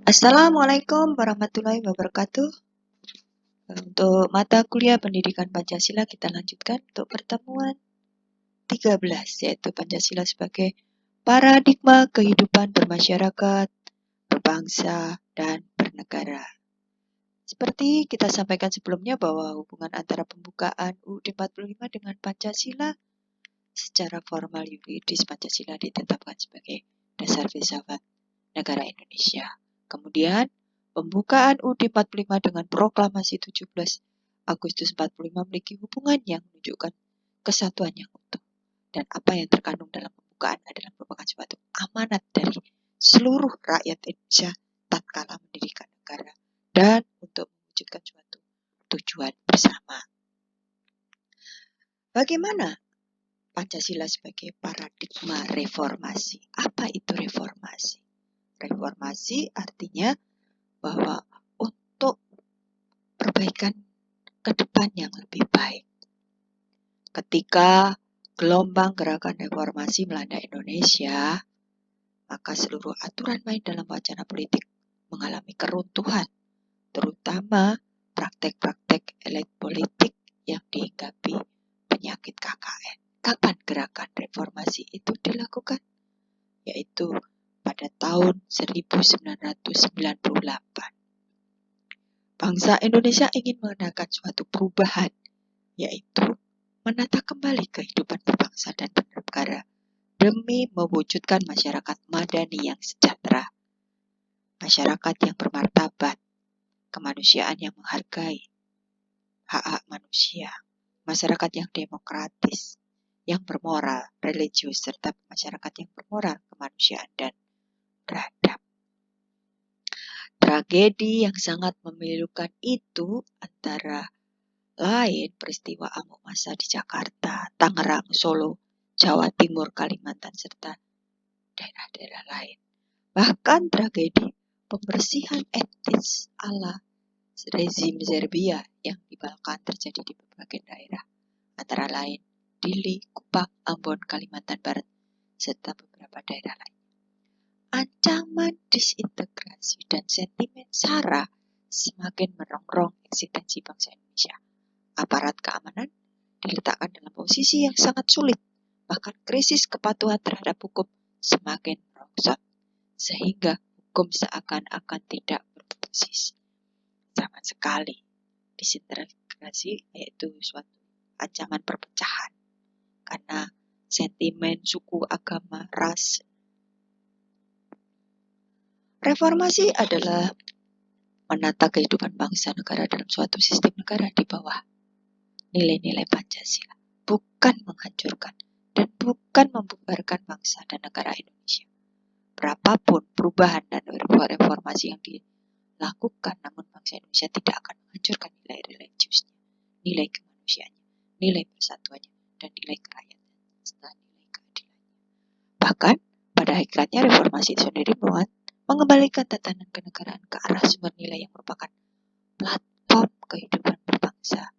Assalamualaikum warahmatullahi wabarakatuh. Untuk mata kuliah Pendidikan Pancasila kita lanjutkan untuk pertemuan 13, yaitu Pancasila sebagai paradigma kehidupan bermasyarakat, berbangsa, dan bernegara. Seperti kita sampaikan sebelumnya bahwa hubungan antara pembukaan UUD 45 dengan Pancasila secara formal yuridis Pancasila ditetapkan sebagai dasar filsafat negara Indonesia. Kemudian, pembukaan UUD 45 dengan proklamasi 17 Agustus 45 memiliki hubungan yang menunjukkan kesatuan yang utuh. Dan apa yang terkandung dalam pembukaan adalah merupakan suatu amanat dari seluruh rakyat Indonesia tatkala mendirikan negara dan untuk mewujudkan suatu tujuan bersama. Bagaimana Pancasila sebagai paradigma reformasi? Apa itu reformasi? Reformasi artinya bahwa untuk perbaikan ke depan yang lebih baik. Ketika gelombang gerakan reformasi melanda Indonesia, maka seluruh aturan main dalam wacana politik mengalami keruntuhan, terutama praktek-praktek elit politik yang dihinggapi penyakit KKN. Kapan gerakan reformasi itu dilakukan? Yaitu pada tahun 1998. Bangsa Indonesia ingin mengadakan suatu perubahan, yaitu menata kembali kehidupan berbangsa dan bernegara demi mewujudkan masyarakat madani yang sejahtera, masyarakat yang bermartabat, kemanusiaan yang menghargai hak-hak manusia, masyarakat yang demokratis, yang bermoral, religius, serta masyarakat yang bermoral, kemanusiaan, dan beradab. Tragedi yang sangat memilukan itu antara lain peristiwa amuk massa di Jakarta, Tangerang, Solo, Jawa Timur, Kalimantan, serta daerah-daerah lain. Bahkan tragedi pembersihan etnis ala rezim Serbia yang di Balkan terjadi di berbagai daerah, antara lain Dili, Kupang, Ambon, Kalimantan Barat, serta beberapa daerah lain. Ancaman disintegrasi dan sentimen SARA semakin merongrong eksistensi bangsa Indonesia. Aparat keamanan diletakkan dalam posisi yang sangat sulit, bahkan krisis kepatuhan terhadap hukum semakin merosot, sehingga hukum seakan-akan tidak berfungsi sama sekali. Disintegrasi yaitu suatu ancaman perpecahan karena sentimen suku, agama, ras. Reformasi adalah menata kehidupan bangsa negara dalam suatu sistem negara di bawah nilai-nilai Pancasila, bukan menghancurkan dan bukan membubarkan bangsa dan negara Indonesia. Berapapun perubahan dan reformasi yang dilakukan, namun bangsa Indonesia tidak akan menghancurkan nilai religiusnya, nilai kemanusiaannya, nilai persatuannya, dan nilai kerakyatan serta nilai keadilannya. Bahkan pada hakikatnya reformasi itu sendiri mengembalikan tatanan kenegaraan ke arah sumber nilai yang merupakan platform kehidupan berbangsa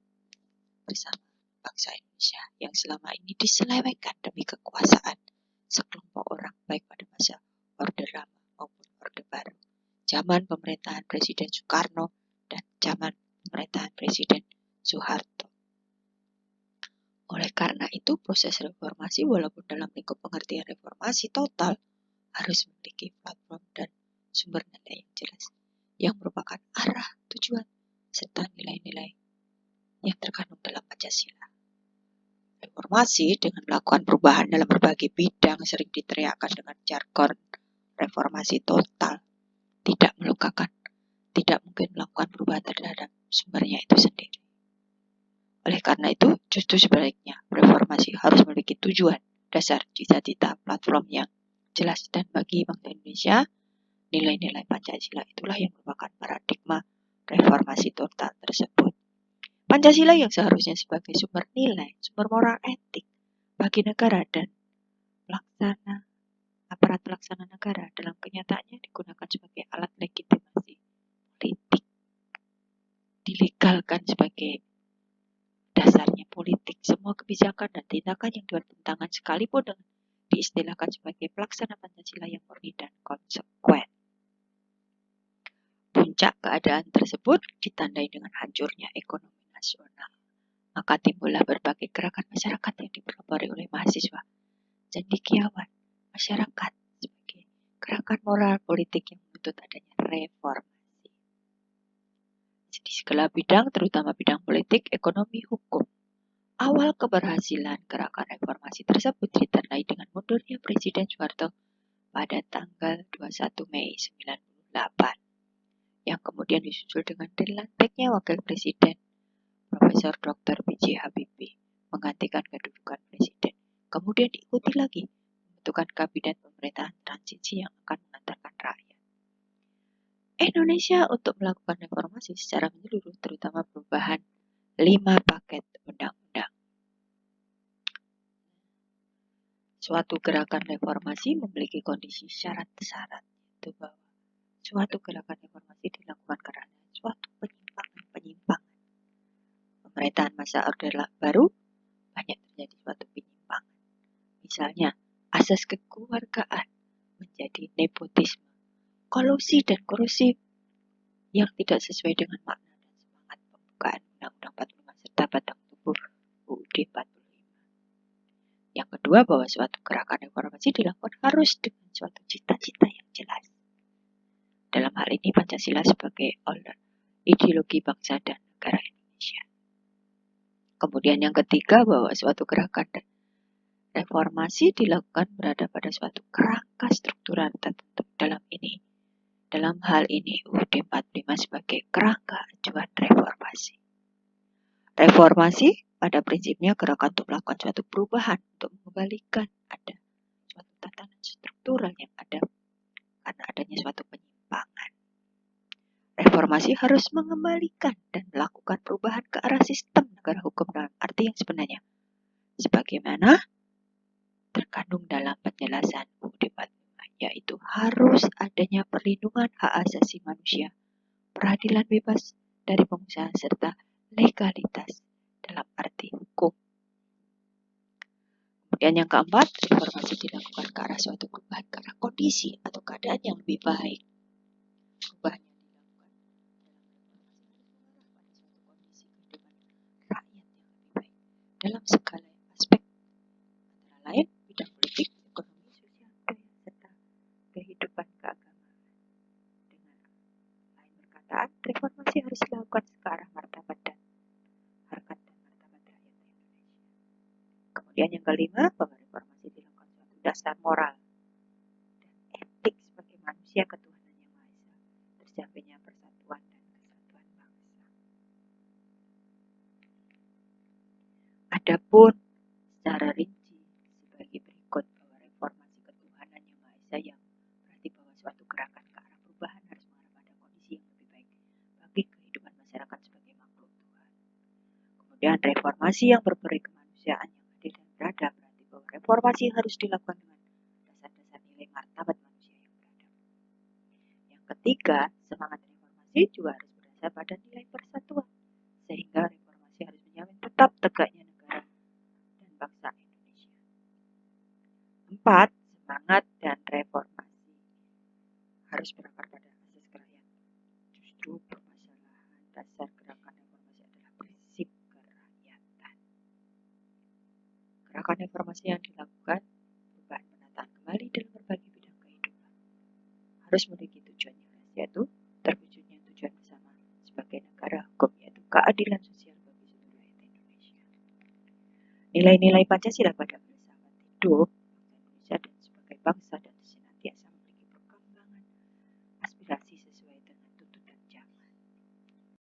bersama bangsa Indonesia yang selama ini diselewengkan demi kekuasaan sekelompok orang, baik pada masa Orde Lama maupun Orde Baru, zaman pemerintahan Presiden Soekarno dan zaman pemerintahan Presiden Soeharto. Oleh karena itu, proses reformasi walaupun dalam lingkup pengertian reformasi total harus memiliki platform dan sumber nilai yang jelas, yang merupakan arah, tujuan, serta nilai-nilai yang terkandung dalam Pancasila. Reformasi dengan melakukan perubahan dalam berbagai bidang sering diteriakkan dengan jargon reformasi total, tidak melukakan, tidak mungkin melakukan perubahan terhadap sumbernya itu sendiri. Oleh karena itu, justru sebaliknya, reformasi harus memiliki tujuan, dasar, cita-cita, platform yang jelas, dan bagi bangsa Indonesia, nilai-nilai Pancasila itulah yang merupakan paradigma reformasi total tersebut. Pancasila yang seharusnya sebagai sumber nilai, sumber moral etik bagi negara dan aparat pelaksana negara dalam kenyataannya digunakan sebagai alat legitimasi politik, dilegalkan sebagai dasarnya politik. Semua kebijakan dan tindakan yang bertentangan sekalipun dengan diistilahkan sebagai pelaksana Pancasila yang murni dan konsekuen. Puncak keadaan tersebut ditandai dengan hancurnya ekonomi nasional. Maka timbullah berbagai gerakan masyarakat yang dipelopori oleh mahasiswa, cendekiawan, masyarakat sebagai gerakan moral politik yang menuntut adanya reformasi. Di segala bidang, terutama bidang politik, ekonomi, hukum. Awal keberhasilan gerakan reformasi tersebut ditandai dengan mundurnya Presiden Soeharto pada tanggal 21 Mei 1998, yang kemudian disusul dengan dilantiknya Wakil Presiden Profesor Dr. B.J. Habibie menggantikan kedudukan Presiden. Kemudian diikuti lagi pembentukan kabinet pemerintahan transisi yang akan mengantarkan rakyat Indonesia untuk melakukan reformasi secara menyeluruh, terutama perubahan 5 paket undang-undang. Suatu gerakan reformasi memiliki kondisi syarat-syarat, itu bahwa suatu gerakan reformasi dilakukan karena suatu penyimpangan. Pemerintahan masa Orde Baru banyak terjadi suatu penyimpangan. Misalnya, asas kekeluargaan menjadi nepotisme, kolusi dan korupsi yang tidak sesuai dengan makna dan semangat pembukaan Undang-Undang 45 serta batang tubuh UUD 45. Yang kedua, bahwa suatu gerakan reformasi dilakukan harus dengan suatu cita-cita yang jelas. Dalam hal ini Pancasila sebagai ideologi bangsa dan negara Indonesia. Kemudian yang ketiga, bahwa suatu gerakan reformasi dilakukan berada pada suatu kerangka struktural tertentu. Dalam hal ini UUD 45 sebagai kerangka acuan reformasi. Reformasi pada prinsipnya gerakan untuk melakukan suatu perubahan, untuk mengembalikan ada suatu tatanan struktural yang ada karena adanya suatu penyimpangan. Reformasi harus mengembalikan dan melakukan perubahan ke arah sistem negara hukum dalam arti yang sebenarnya, sebagaimana terkandung dalam penjelasan UUD 45, yaitu harus adanya perlindungan hak asasi manusia, peradilan bebas dari pengusaha, serta legalitas dalam arti hukum. Kemudian yang keempat, reformasi dilakukan ke arah suatu perubahan ke arah kondisi atau keadaan yang lebih baik. Perubahan yang dilakukan dalam reformasi harus mengarah pada suatu kondisi kehidupan rakyat yang lebih baik dalam segala aspek, antara lain bidang politik, ekonomi, sosial, budaya, serta kehidupan keagamaan. Dengan lain perkataan, reformasi harus dilakukan ke arah martabat dan harkat dan martabat rakyat Indonesia. Kemudian yang kelima, bahwa reformasi dilakukan suatu dasar moral dan etik sebagai manusia ketuhanan yang Maha Esa, tercapainya persatuan dan kesatuan bangsa. Adapun secara rinci sebagai berikut, bahwa reformasi ketuhanan yang Maha Esa yang berarti bahwa suatu gerakan ke arah perubahan harus mengarah pada kondisi yang lebih baik bagi kehidupan masyarakat sebagai makhluk Tuhan. Kemudian reformasi yang berberi kemanusiaan yang adil dan beradab, berarti bahwa reformasi harus dilakukan dengan dasar-dasar nilai martabat manusia yang beradab. Yang ketiga, semangat reformasi juga harus berdasar pada nilai persatuan, sehingga reformasi harus menjamin tetap tegaknya negara dan bangsa Indonesia. 4. Semangat dan reformasi harus berakar pada asas kerakyatan. Justru permasalahan dasar gerakan reformasi adalah prinsip kerakyatan. Gerakan reformasi yang dilakukan perubahan penataan kembali dalam berbagai bidang kehidupan harus memiliki tujuan yang jelas, yaitu terwujudnya tujuan bersama sebagai negara hukum, yaitu keadilan sosial bagi seluruh rakyat Indonesia. Nilai-nilai Pancasila pada filsafat hidup bangsa Indonesia dan sebagai bangsa dan